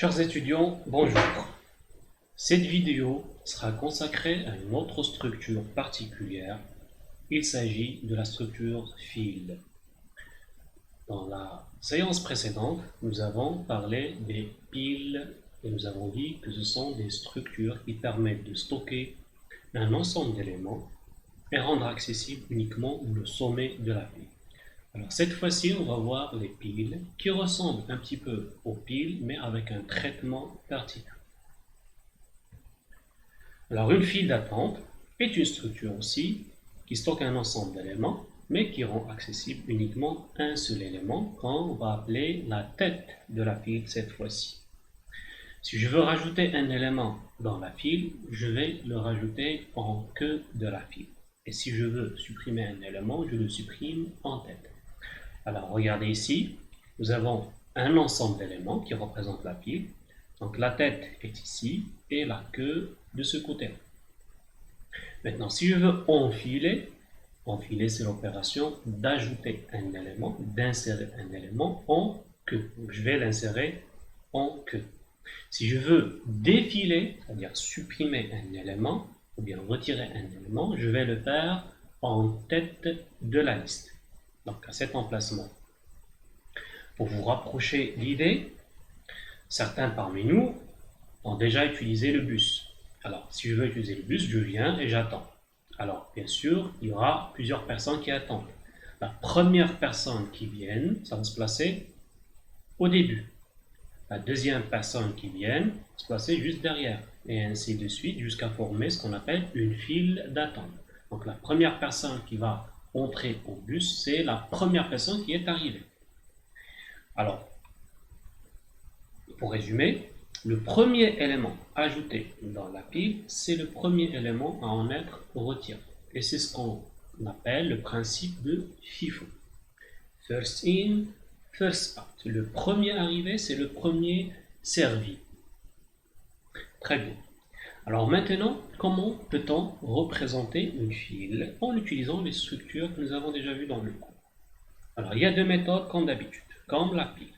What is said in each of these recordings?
Chers étudiants, bonjour. Cette vidéo sera consacrée à une autre structure particulière. Il s'agit de la structure fil. Dans la séance précédente, nous avons parlé des piles et nous avons dit que ce sont des structures qui permettent de stocker un ensemble d'éléments et rendre accessible uniquement le sommet de la pile. Alors cette fois-ci, on va voir les piles qui ressemblent un petit peu aux piles, mais avec un traitement particulier. Alors une file d'attente est une structure aussi qui stocke un ensemble d'éléments, mais qui rend accessible uniquement un seul élément, qu'on va appeler la tête de la file cette fois-ci. Si je veux rajouter un élément dans la file, je vais le rajouter en queue de la file. Et si je veux supprimer un élément, je le supprime en tête. Alors regardez ici, nous avons un ensemble d'éléments qui représentent la file. Donc la tête est ici et la queue de ce côté. Maintenant, si je veux enfiler c'est l'opération d'ajouter un élément, d'insérer un élément en queue. Donc je vais l'insérer en queue. Si je veux défiler, c'est-à-dire supprimer un élément, ou bien retirer un élément, je vais le faire en tête de la liste. Donc à cet emplacement. Pour vous rapprocher l'idée, certains parmi nous ont déjà utilisé le bus. Alors, si je veux utiliser le bus, je viens et j'attends. Alors, bien sûr, il y aura plusieurs personnes qui attendent. La première personne qui vient, ça va se placer au début. La deuxième personne qui vient, va se placer juste derrière. Et ainsi de suite, jusqu'à former ce qu'on appelle une file d'attente. Donc, la première personne qui va entrer au bus, c'est la première personne qui est arrivée. Alors, pour résumer, le premier élément ajouté dans la pile, c'est le premier élément à en être retiré. Et c'est ce qu'on appelle le principe de FIFO. First in, first out. Le premier arrivé, c'est le premier servi. Très bien. Alors maintenant, comment peut-on représenter une file en utilisant les structures que nous avons déjà vues dans le cours? Alors, il y a deux méthodes comme d'habitude, comme la pile.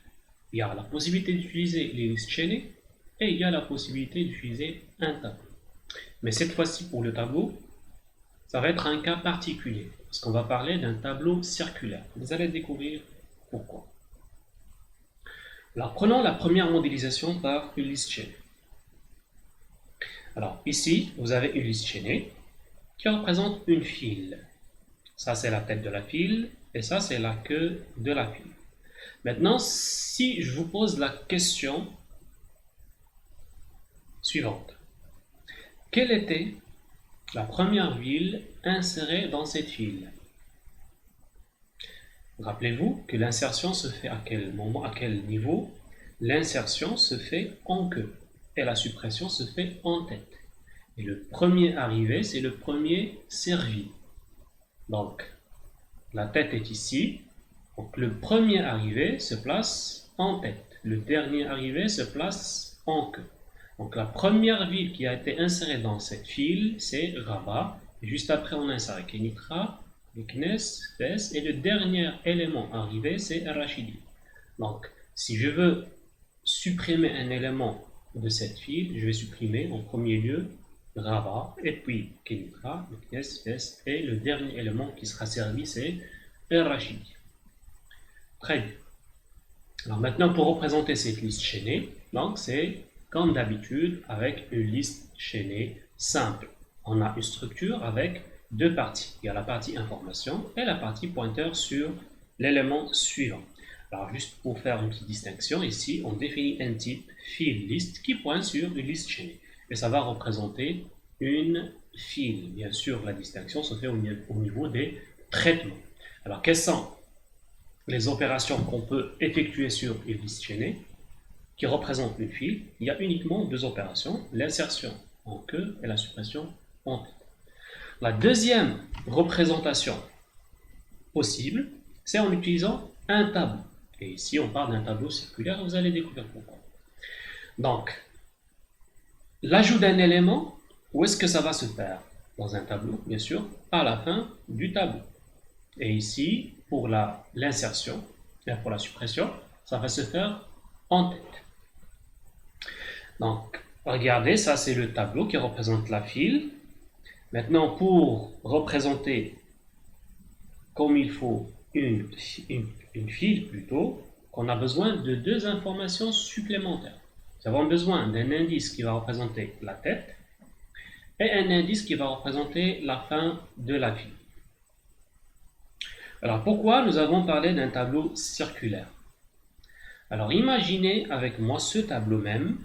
Il y a la possibilité d'utiliser les listes chaînées et il y a la possibilité d'utiliser un tableau. Mais cette fois-ci, pour le tableau, ça va être un cas particulier, parce qu'on va parler d'un tableau circulaire. Vous allez découvrir pourquoi. Alors, prenons la première modélisation par une liste chaînée. Alors, ici, vous avez une liste chaînée qui représente une file. Ça, c'est la tête de la file, et ça, c'est la queue de la file. Maintenant, si je vous pose la question suivante. Quelle était la première ville insérée dans cette file? Rappelez-vous que l'insertion se fait à quel moment, à quel niveau? L'insertion se fait en queue et la suppression se fait en tête. Et le premier arrivé, c'est le premier servi. Donc, la tête est ici. Donc, le premier arrivé se place en tête. Le dernier arrivé se place en queue. Donc, la première ville qui a été insérée dans cette file, c'est Rabat. Juste après, on insère Kenitra, Meknes, Fès. Et le dernier élément arrivé, c'est Rachidi. Donc, si je veux supprimer un élément de cette file, je vais supprimer en premier lieu Rabat, et puis Kenitra, Meknes, Fès. Et le dernier élément qui sera servi, c'est Rachidi. Très bien. Alors maintenant, pour représenter cette liste chaînée, donc c'est comme d'habitude avec une liste chaînée simple. On a une structure avec deux parties. Il y a la partie information et la partie pointeur sur l'élément suivant. Alors juste pour faire une petite distinction, ici on définit un type file list qui pointe sur une liste chaînée. Et ça va représenter une file. Bien sûr, la distinction se fait au niveau des traitements. Alors quels sont les opérations qu'on peut effectuer sur une liste chaînée qui représente une file? Il y a uniquement deux opérations, l'insertion en queue et la suppression en tête. La deuxième représentation possible, c'est en utilisant un tableau. Et ici, on parle d'un tableau circulaire, vous allez découvrir pourquoi. Donc, l'ajout d'un élément, où est-ce que ça va se faire? Dans un tableau, bien sûr, à la fin du tableau. Et ici, pour l'insertion et pour la suppression, ça va se faire en tête. Donc, regardez, ça c'est le tableau qui représente la file. Maintenant, pour représenter comme il faut une file plutôt, on a besoin de deux informations supplémentaires. Nous avons besoin d'un indice qui va représenter la tête et un indice qui va représenter la fin de la file. Alors, pourquoi nous avons parlé d'un tableau circulaire? Alors, imaginez avec moi ce tableau même,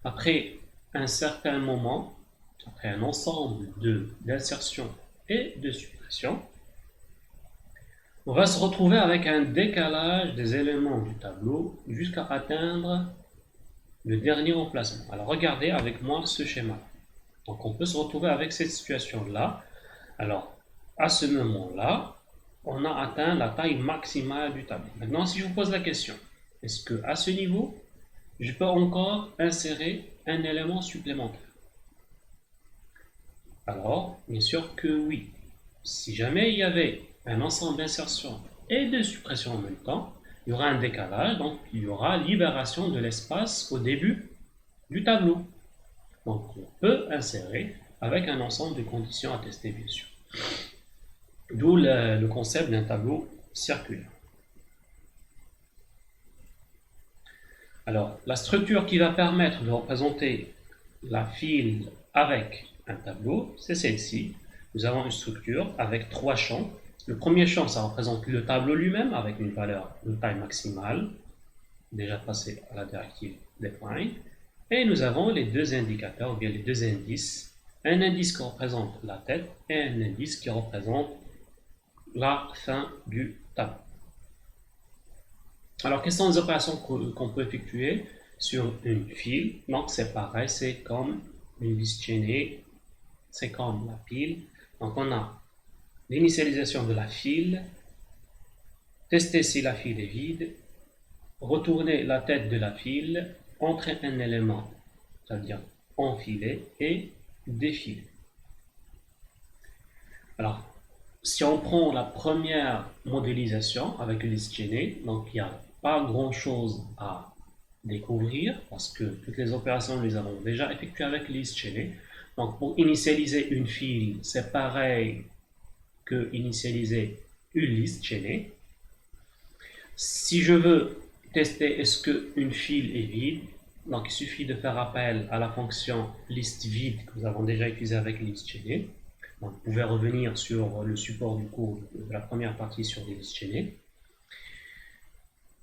après un certain moment, après un ensemble d'insertions et de suppressions, on va se retrouver avec un décalage des éléments du tableau jusqu'à atteindre le dernier emplacement. Alors regardez avec moi ce schéma. Donc on peut se retrouver avec cette situation-là. Alors à ce moment-là, on a atteint la taille maximale du tableau. Maintenant, si je vous pose la question, est-ce qu'à ce niveau, je peux encore insérer un élément supplémentaire? Alors, bien sûr que oui. Si jamais il y avait un ensemble d'insertions et de suppressions en même temps, il y aura un décalage, donc il y aura libération de l'espace au début du tableau. Donc on peut insérer avec un ensemble de conditions à tester, bien sûr. D'où le concept d'un tableau circulaire. Alors, la structure qui va permettre de représenter la file avec un tableau, c'est celle-ci. Nous avons une structure avec trois champs. Le premier champ, ça représente le tableau lui-même avec une valeur de taille maximale, déjà passée à la directive define. Et nous avons les deux indicateurs, ou bien les deux indices. Un indice qui représente la tête et un indice qui représente la fin du tableau. Alors, quelles sont les opérations qu'on peut effectuer sur une file? Donc, c'est pareil, c'est comme une liste chaînée, c'est comme la pile. Donc, on a l'initialisation de la file, tester si la file est vide, retourner la tête de la file, entrer un élément, c'est-à-dire enfiler et défiler. Alors, si on prend la première modélisation avec une liste chaînée, donc il n'y a pas grand-chose à découvrir parce que toutes les opérations nous les avons déjà effectuées avec liste chaînée. Donc pour initialiser une file, c'est pareil que initialiser une liste chaînée. Si je veux tester est-ce qu'une file est vide, donc il suffit de faire appel à la fonction liste vide que nous avons déjà utilisée avec liste chaînée. Donc, vous pouvez revenir sur le support du cours de la première partie sur les listes chaînées.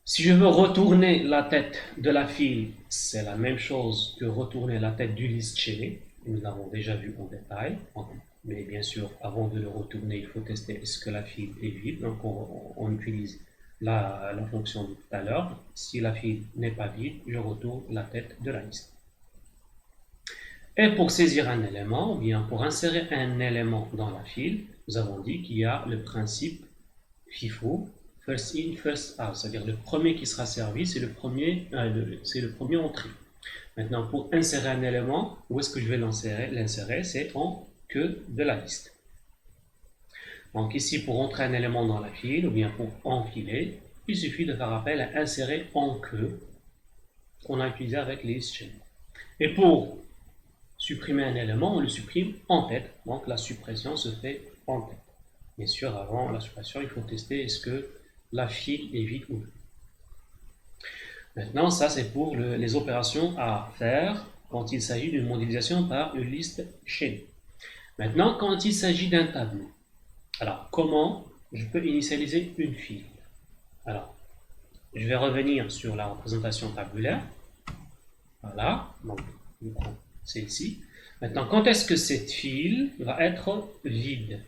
Si je veux retourner la tête de la file, c'est la même chose que retourner la tête du liste chaîné. Nous l'avons déjà vu en détail. Mais bien sûr, avant de le retourner, il faut tester est-ce que la file est vide. Donc on utilise la fonction de tout à l'heure. Si la file n'est pas vide, je retourne la tête de la liste. Et pour saisir un élément, ou bien pour insérer un élément dans la file, nous avons dit qu'il y a le principe FIFO, first in, first out, c'est-à-dire le premier qui sera servi, c'est le premier entrée. Maintenant, pour insérer un élément, où est-ce que je vais l'insérer? C'est en queue de la liste. Donc ici, pour entrer un élément dans la file, ou bien pour enfiler, il suffit de faire appel à insérer en queue, qu'on a utilisé avec les listes chaînées. Et pour supprimer un élément, on le supprime en tête. Donc la suppression se fait en tête. Bien sûr, avant la suppression, il faut tester est-ce que la file est vide ou non. Maintenant, ça c'est pour les opérations à faire quand il s'agit d'une modélisation par une liste chaînée. Maintenant, quand il s'agit d'un tableau, alors comment je peux initialiser une file? Alors, je vais revenir sur la représentation tabulaire. Voilà, donc je prends celle-ci. Maintenant, quand est-ce que cette file va être vide?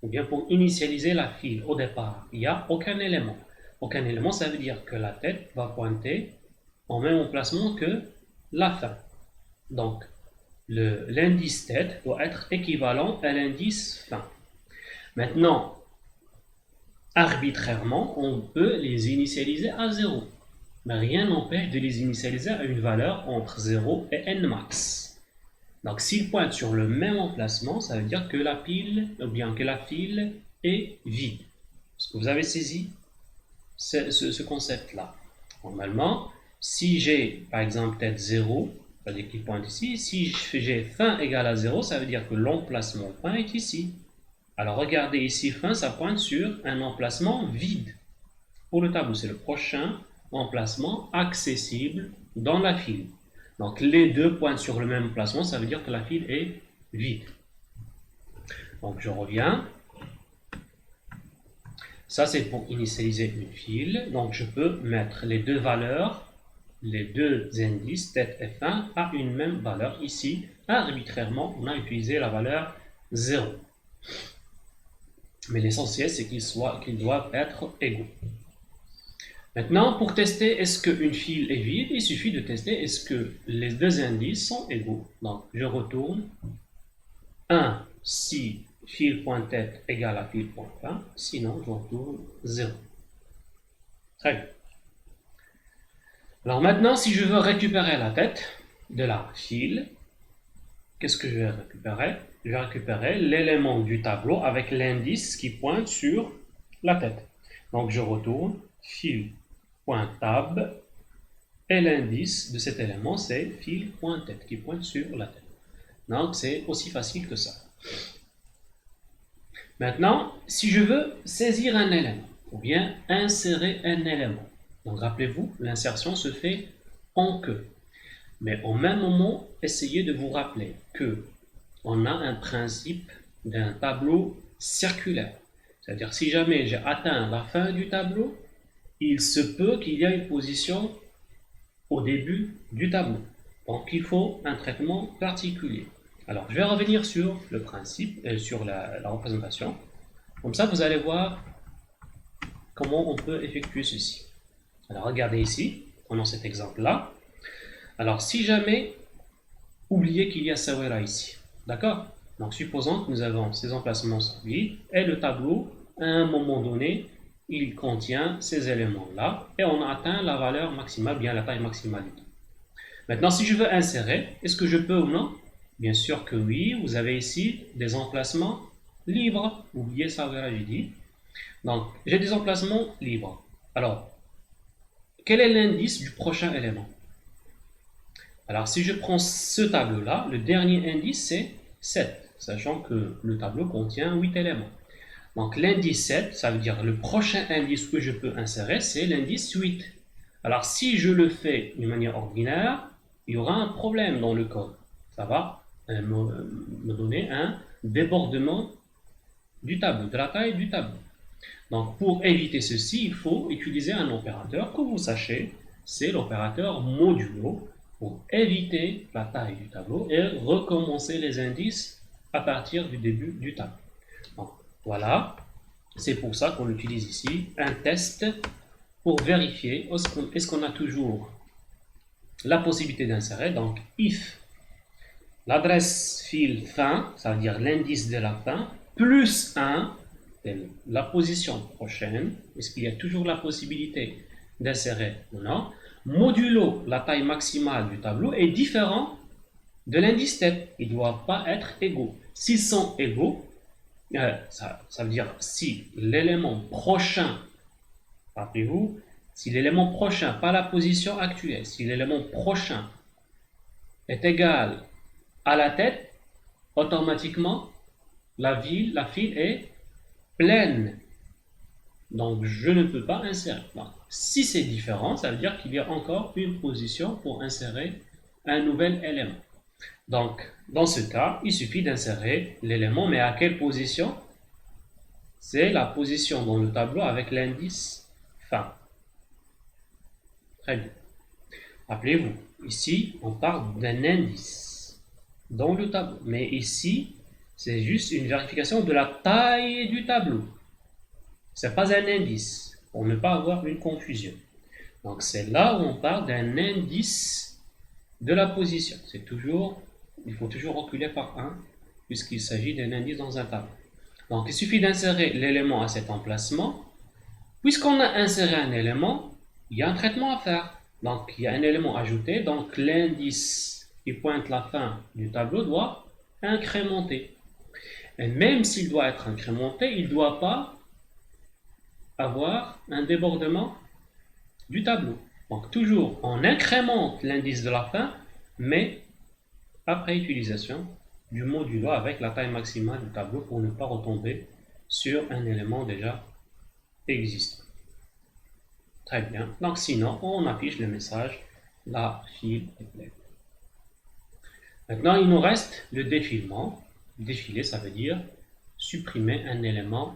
Ou bien pour initialiser la file au départ, il n'y a aucun élément. Aucun élément, ça veut dire que la tête va pointer au même emplacement que la fin. Donc, l'indice tête doit être équivalent à l'indice fin. Maintenant, arbitrairement, on peut les initialiser à 0. Mais rien n'empêche de les initialiser à une valeur entre 0 et n max. Donc s'ils pointent sur le même emplacement, ça veut dire que la pile, ou bien que la file est vide. Est-ce que vous avez saisi ce concept-là? Normalement, si j'ai par exemple tête 0, c'est-à-dire qu'il pointe ici. Si j'ai fin égale à 0, ça veut dire que l'emplacement fin est ici. Alors regardez ici, fin, ça pointe sur un emplacement vide. Pour le tableau, c'est le prochain emplacement accessible dans la file. Donc les deux pointent sur le même emplacement, ça veut dire que la file est vide. Donc je reviens. Ça c'est pour initialiser une file. Donc je peux mettre les deux valeurs, les deux indices, tête et fin, à une même valeur ici. Arbitrairement, on a utilisé la valeur 0. Mais l'essentiel c'est qu'ils doivent être égaux. Maintenant, pour tester est-ce qu'une file est vide, il suffit de tester est-ce que les deux indices sont égaux. Donc, je retourne 1 si file.tête égale à file.fin, sinon je retourne 0. Très bien. Alors maintenant, si je veux récupérer la tête de la file, qu'est-ce que je vais récupérer? Je vais récupérer l'élément du tableau avec l'indice qui pointe sur la tête. Donc, je retourne file.tab et l'indice de cet élément c'est file.tête qui pointe sur la tête. Donc c'est aussi facile que ça. Maintenant, si je veux saisir un élément ou bien insérer un élément, donc rappelez-vous, l'insertion se fait en queue. Mais au même moment, essayez de vous rappeler que on a un principe d'un tableau circulaire. C'est-à-dire si jamais j'ai atteint la fin du tableau, il se peut qu'il y ait une position au début du tableau. Donc il faut un traitement particulier. Alors je vais revenir sur le principe, sur la représentation. Comme ça vous allez voir comment on peut effectuer ceci. Alors regardez ici, prenons cet exemple-là. Alors si jamais, oubliez qu'il y a Sawera ici. D'accord? Donc supposons que nous avons ces emplacements vides et le tableau, à un moment donné, il contient ces éléments-là et on atteint la valeur maximale, bien la taille maximale. Maintenant, si je veux insérer, est-ce que je peux ou non? Bien sûr que oui, vous avez ici des emplacements libres. Oubliez ça, j'ai dit. Donc, j'ai des emplacements libres. Alors, quel est l'indice du prochain élément? Alors, si je prends ce tableau-là, le dernier indice, c'est 7, sachant que le tableau contient 8 éléments. Donc, l'indice 7, ça veut dire le prochain indice que je peux insérer, c'est l'indice 8. Alors, si je le fais d'une manière ordinaire, il y aura un problème dans le code. Ça va me donner un débordement du tableau, de la taille du tableau. Donc, pour éviter ceci, il faut utiliser un opérateur que vous sachez, c'est l'opérateur modulo, pour éviter la taille du tableau et recommencer les indices à partir du début du tableau. Donc, voilà, c'est pour ça qu'on utilise ici un test pour vérifier est-ce qu'on a toujours la possibilité d'insérer. Donc, if l'adresse file fin, ça veut dire l'indice de la fin, plus 1, la position prochaine, est-ce qu'il y a toujours la possibilité d'insérer ou non, modulo la taille maximale du tableau est différent de l'indice tête. Ils ne doivent pas être égaux. S'ils sont égaux, ça veut dire si l'élément prochain, rappelez-vous, si l'élément prochain, pas la position actuelle, si l'élément prochain est égal à la tête, automatiquement, la file est pleine. Donc, je ne peux pas insérer. Donc, si c'est différent, ça veut dire qu'il y a encore une position pour insérer un nouvel élément. Donc, dans ce cas, il suffit d'insérer l'élément, mais à quelle position? C'est la position dans le tableau avec l'indice fin. Très bien. Rappelez-vous, ici, on parle d'un indice dans le tableau. Mais ici, c'est juste une vérification de la taille du tableau. Ce n'est pas un indice, pour ne pas avoir une confusion. Donc, c'est là où on parle d'un indice de la position. Il faut toujours reculer par 1, puisqu'il s'agit d'un indice dans un tableau. Donc, il suffit d'insérer l'élément à cet emplacement. Puisqu'on a inséré un élément, il y a un traitement à faire. Donc, il y a un élément ajouté. Donc, l'indice qui pointe la fin du tableau doit incrémenter. Et même s'il doit être incrémenté, il ne doit pas avoir un débordement du tableau. Donc, toujours, on incrémente l'indice de la fin, mais après utilisation du modulo avec la taille maximale du tableau pour ne pas retomber sur un élément déjà existant. Très bien. Donc sinon, on affiche le message la file est pleine. Maintenant, il nous reste le défilement. Défiler, ça veut dire supprimer un élément.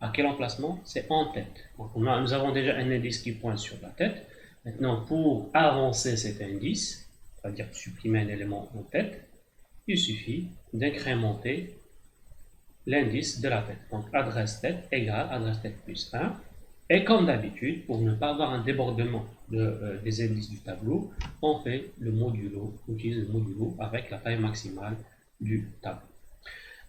À quel emplacement? C'est en tête. Donc, nous avons déjà un indice qui pointe sur la tête. Maintenant, pour avancer cet indice, c'est-à-dire supprimer un élément en tête, il suffit d'incrémenter l'indice de la tête. Donc, adresse tête égale adresse tête plus 1. Et comme d'habitude, pour ne pas avoir un débordement des indices du tableau, on fait le modulo, on utilise le modulo avec la taille maximale du tableau.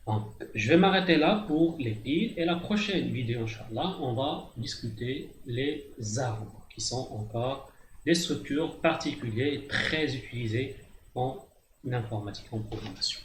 Donc, je vais m'arrêter là pour les piles et la prochaine vidéo, Inch'Allah, on va discuter les arbres qui sont encore des structures particulières et très utilisées en informatique, en programmation.